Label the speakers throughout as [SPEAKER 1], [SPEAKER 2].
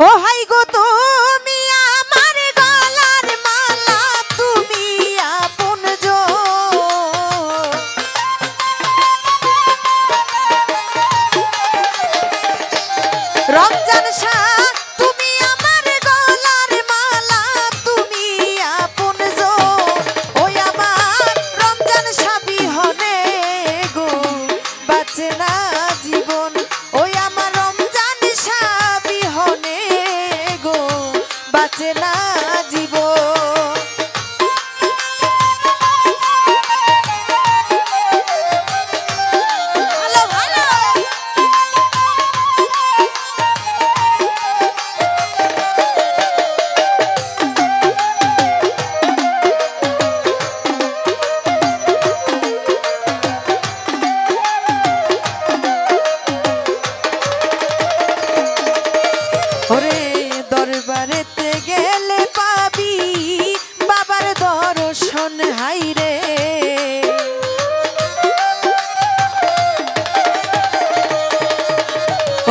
[SPEAKER 1] ও high গো তুমি আমার গলার মালা, তুমি আপনজন। রমজান শাহ তুমি আমার গলার মালা, তুমি আপনজন। ওই আমার রমজান শাহ বিহনে গো বাঁচে না জীবন। ওই আমার রমজান শাহ বিহনে গো বাঁচে না জীবন। ভালো ভালো ওরে দরবারেতে গেলে পাবি বাবার দর্শন হাইরে।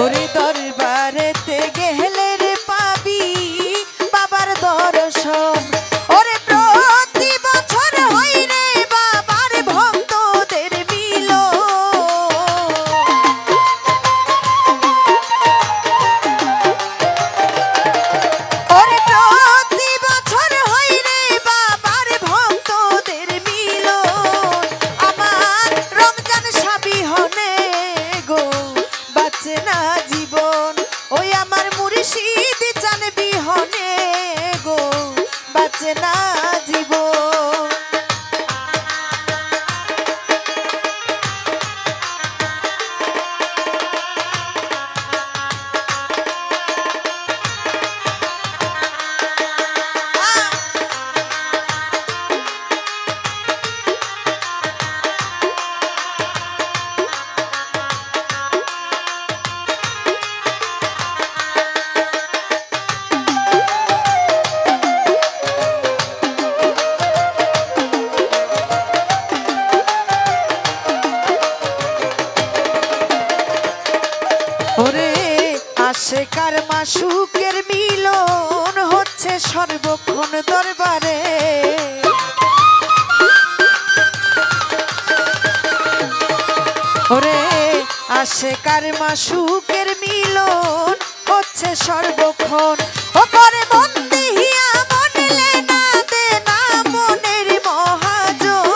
[SPEAKER 1] ওরে দরবারেতে গেলে রে পাবি বাবার দর্শন। ওরে প্রতি বছর হইরে বাবার ভক্তদের মিলন। ওরে প্রতি বছর হইরে বাবার ভক্তদের মিলন। আমার রমজান শাহ বিহনে গো বাঁচে না জীবন। ওই আমার মুর্শিদ চান বিহনে গো বাঁচে না জীবন। ওরে আশেকার মাসুকের মিলন হচ্ছে সর্বক্ষণ দরবারে। ওরে আশেকার মাসুকের মিলন হচ্ছে সর্বক্ষণ। ও করে মন দিহিয়া মনলে না দে না মনের মহাজন।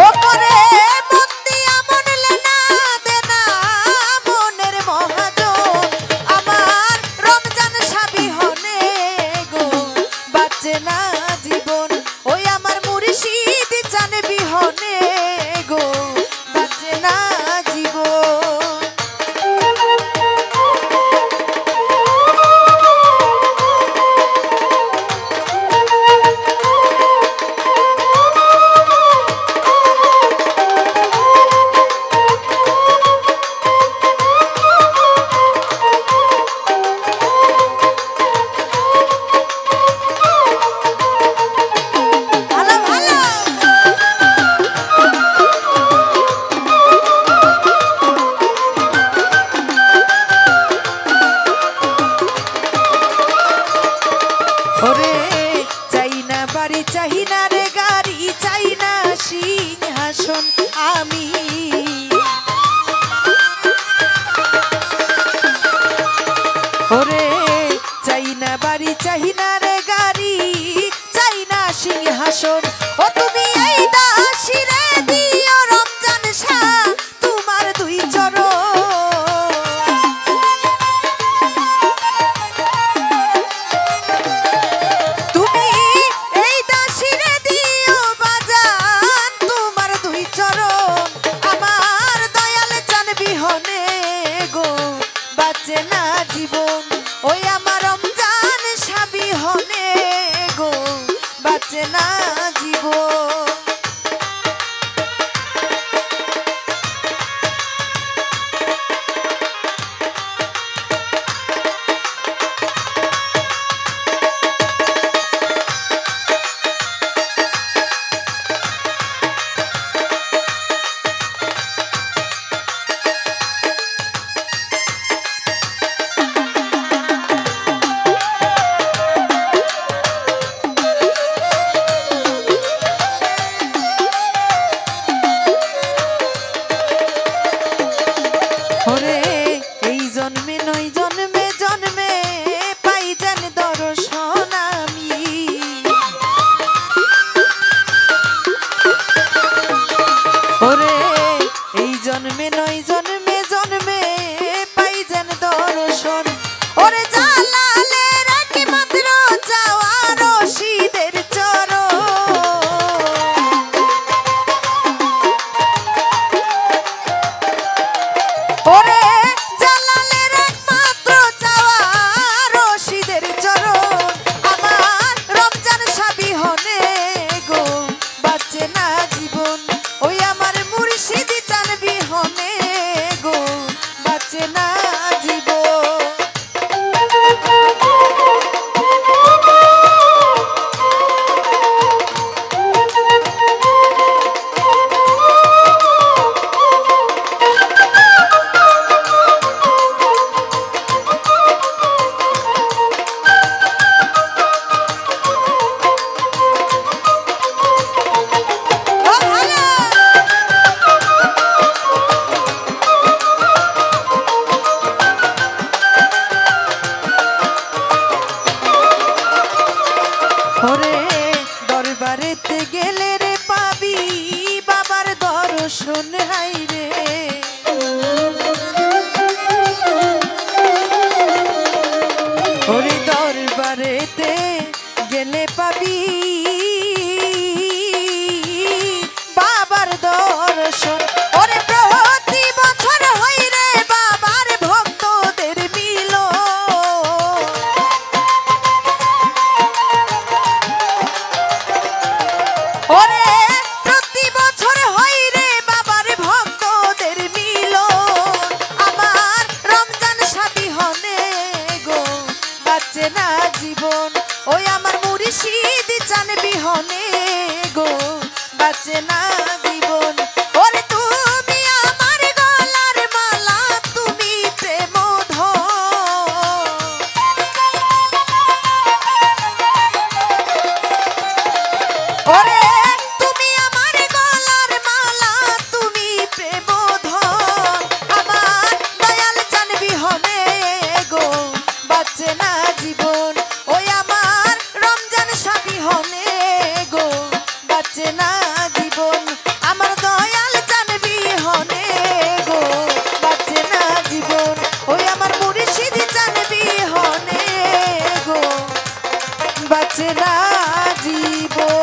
[SPEAKER 1] ও করে মন দিয়া মনলে না দে না মনের মহাজন। আমার রমজান শাহ বিহনে গো বাঁচে না জীবন। ওই আমার মুর্শিদ চান বিহনে গো বাঁচে না জীবন। ভালো ভালো ওরে চাই না বাড়ি চাই না রে গাড়ি চাই না সিংহাসন আমি। ওরে চাই না বাড়ি চাই না রে গাড়ি চাই না সিংহাসন। ও তুমি এই দাসী রে দিও রমজান শাহ তোমার দুই চরণ। তুমি এই দাসী রে দিও বাজান তোমার দুই চরণ। আমার দয়াল চান বিহনে গো বাঁচে না জীবন। ওই আমার রমজান শাহ বিহনে গো বাঁচে না জীবন। দর্শন হাই রে ওরে দরবারেতে গেলে পাবি বাবার দর্শন ওরে প্রতি বছর হয় রে বাবার ভক্তদের মিল ওরে প্রতি বছর হয় রে বাবার ভক্তদের মিল আমার রমজান সাবিহনে গো বাঁচে না জীবন ওই আমার মুর্শিদ চান বিহনে গো বাঁচে না জীবন ওরে তুমি আমার গলার মালা তুমি প্রেম ওরে তুমি আমার গলার মালা তুমি প্রেম আমার দয়াল চান বিহনে গো বাঁচে না জীবন ওই আমার রমজান সাবিহনে গো বাঁচে না জীবন আমার দয়াল চান বিহনে গো বাঁচে না জীবন ওই আমার মুর্শিদ চান বিহনে গো বাঁচে না জীবন